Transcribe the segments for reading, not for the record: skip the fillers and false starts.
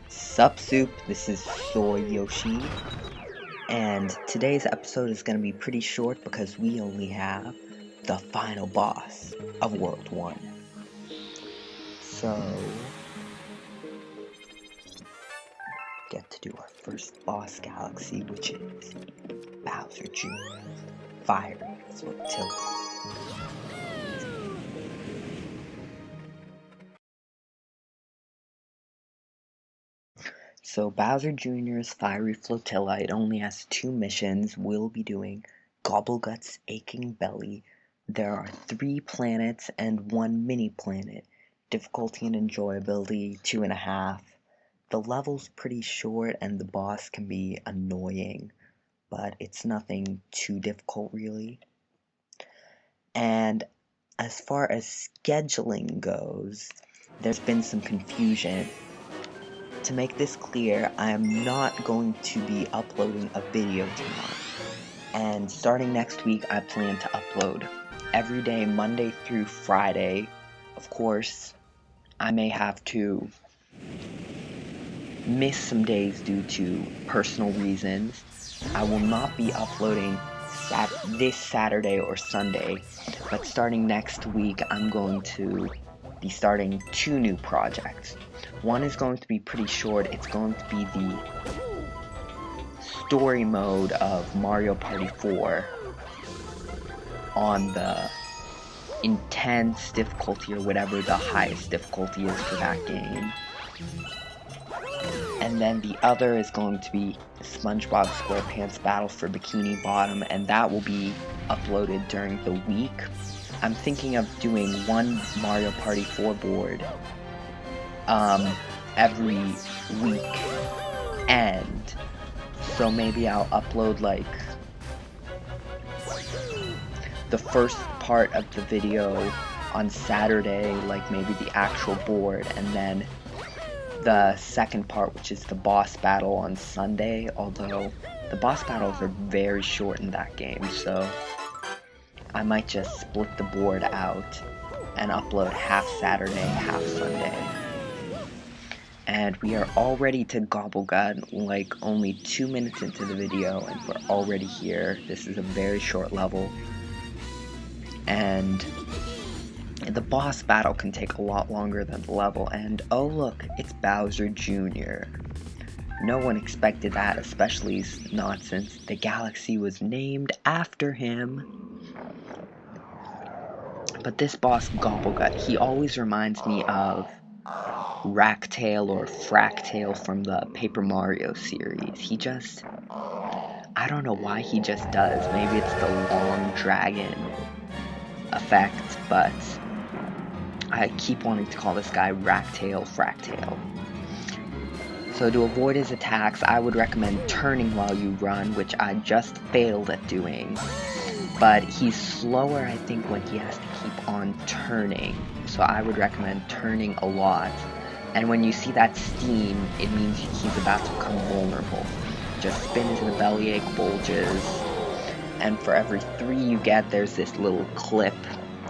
Sup Soup, this is Soy Yoshi, and today's episode is going to be pretty short because we only have the final boss of World 1. So, get to do our first boss galaxy, which is Bowser Jr.'s Fiery Flotilla. So Bowser Jr.'s Fiery Flotilla, it only has 2 missions. We'll be doing Gobblegut's Aching Belly. There are 3 planets and 1 mini planet. Difficulty and enjoyability, 2.5. The level's pretty short and the boss can be annoying, but it's nothing too difficult really. And as far as scheduling goes, there's been some confusion. To make this clear, I am not going to be uploading a video tomorrow. And starting next week, I plan to upload every day, Monday through Friday. Of course, I may have to miss some days due to personal reasons. I will not be uploading this Saturday or Sunday, but starting next week, I'm going to be starting 2 new projects. One is going to be pretty short. It's going to be the story mode of Mario Party 4 on the intense difficulty or whatever the highest difficulty is for that game. And then the other is going to be SpongeBob SquarePants Battle for Bikini Bottom, and that will be uploaded during the week. I'm thinking of doing 1 Mario Party 4 board every week, and so maybe I'll upload like the first part of the video on Saturday, like maybe the actual board, and then the second part, which is the boss battle, on Sunday, although the boss battles are very short in that game, so I might just split the board out and upload half Saturday, half Sunday. And we are all ready to Gobblegut, like only 2 minutes into the video, and we're already here. This is a very short level. And the boss battle can take a lot longer than the level, and oh look, it's Bowser Jr. No one expected that, especially not since the galaxy was named after him. But this boss, Gobblegut, he always reminds me of Racktail or Fractail from the Paper Mario series. He just, I don't know why he just does. Maybe it's the long dragon effect, but I keep wanting to call this guy Racktail Fractail. So to avoid his attacks, I would recommend turning while you run, which I just failed at doing. But he's slower, I think, when he has to keep on turning. So I would recommend turning a lot. And when you see that steam, it means he's about to become vulnerable. Just spin into the bellyache bulges, and for every 3 you get, there's this little clip.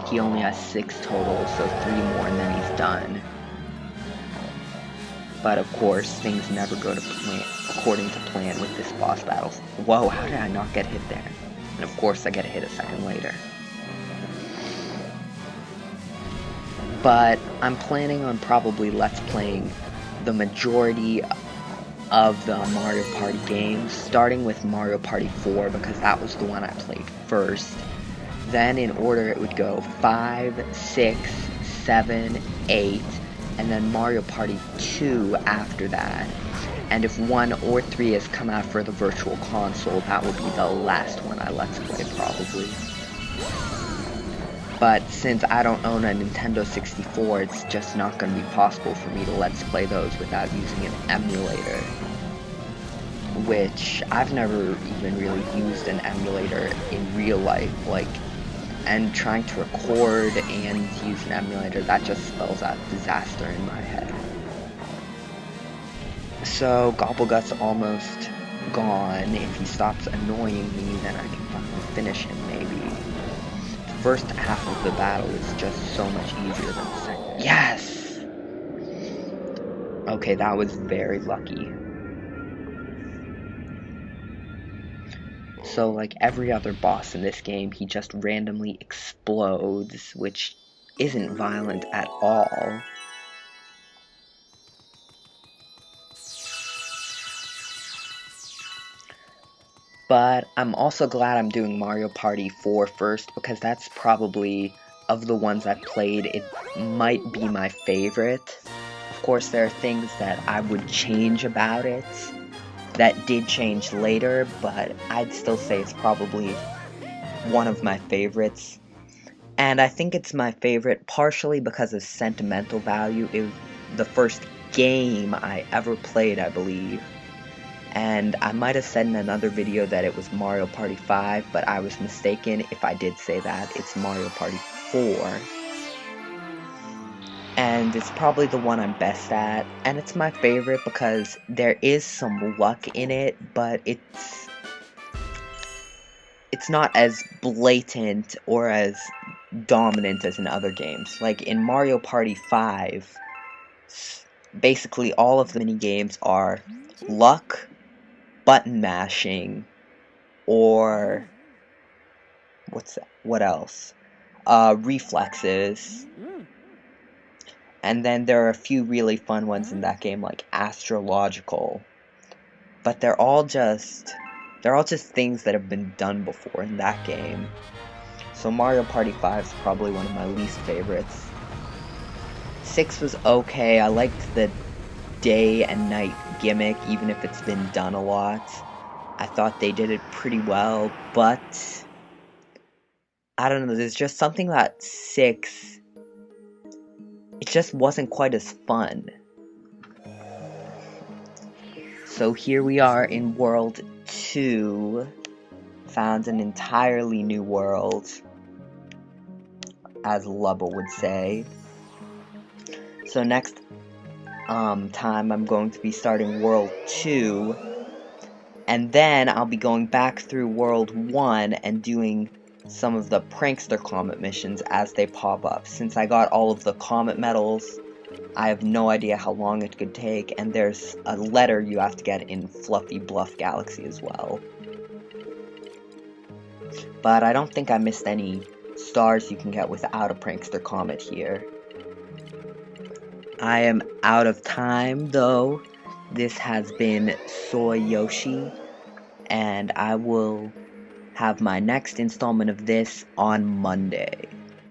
He only has 6 total, so 3 more and then he's done. But of course, things never go to plan, according to plan with this boss battle. Whoa, how did I not get hit there? And of course I get hit a second later. But I'm planning on probably Let's Playing the majority of the Mario Party games, starting with Mario Party 4 because that was the one I played first. Then in order it would go 5, 6, 7, 8, and then Mario Party 2 after that. And if 1 or 3 has come out for the Virtual Console, that will be the last one I Let's Play probably. But since I don't own a Nintendo 64, it's just not going to be possible for me to Let's Play those without using an emulator. Which, I've never even really used an emulator in real life, and trying to record and use an emulator, that just spells out disaster in my head. So, Gobblegut's almost gone. If he stops annoying me, then I can finally finish him, maybe. First half of the battle is just so much easier than the second. Yes! Okay, that was very lucky. So, like every other boss in this game, he just randomly explodes, which isn't violent at all. But I'm also glad I'm doing Mario Party 4 first, because that's probably, of the ones I've played, it might be my favorite. Of course, there are things that I would change about it that did change later, but I'd still say it's probably one of my favorites. And I think it's my favorite partially because of sentimental value. It was the first game I ever played, I believe. And I might have said in another video that it was Mario Party 5, but I was mistaken if I did say that. It's Mario Party 4. And it's probably the one I'm best at, and it's my favorite because there is some luck in it, but it's not as blatant or as dominant as in other games. Like in Mario Party 5, basically all of the mini games are luck, button mashing, or what else? Reflexes. And then there are a few really fun ones in that game, like astrological. But they're all just things that have been done before in that game. So Mario Party 5 is probably one of my least favorites. 6 was okay. I liked the day and night gimmick, even if it's been done a lot. I thought they did it pretty well, but I don't know, there's just something about 6, it just wasn't quite as fun. So here we are in World 2, found an entirely new world, as Lubba would say. So next time I'm going to be starting World 2, and then I'll be going back through World 1 and doing some of the Prankster Comet missions as they pop up. Since I got all of the Comet medals, I have no idea how long it could take, and there's a letter you have to get in Fluffy Bluff Galaxy as well. But I don't think I missed any stars you can get without a Prankster Comet here. I am out of time, though. This has been Soy Yoshi, and I will have my next installment of this on Monday.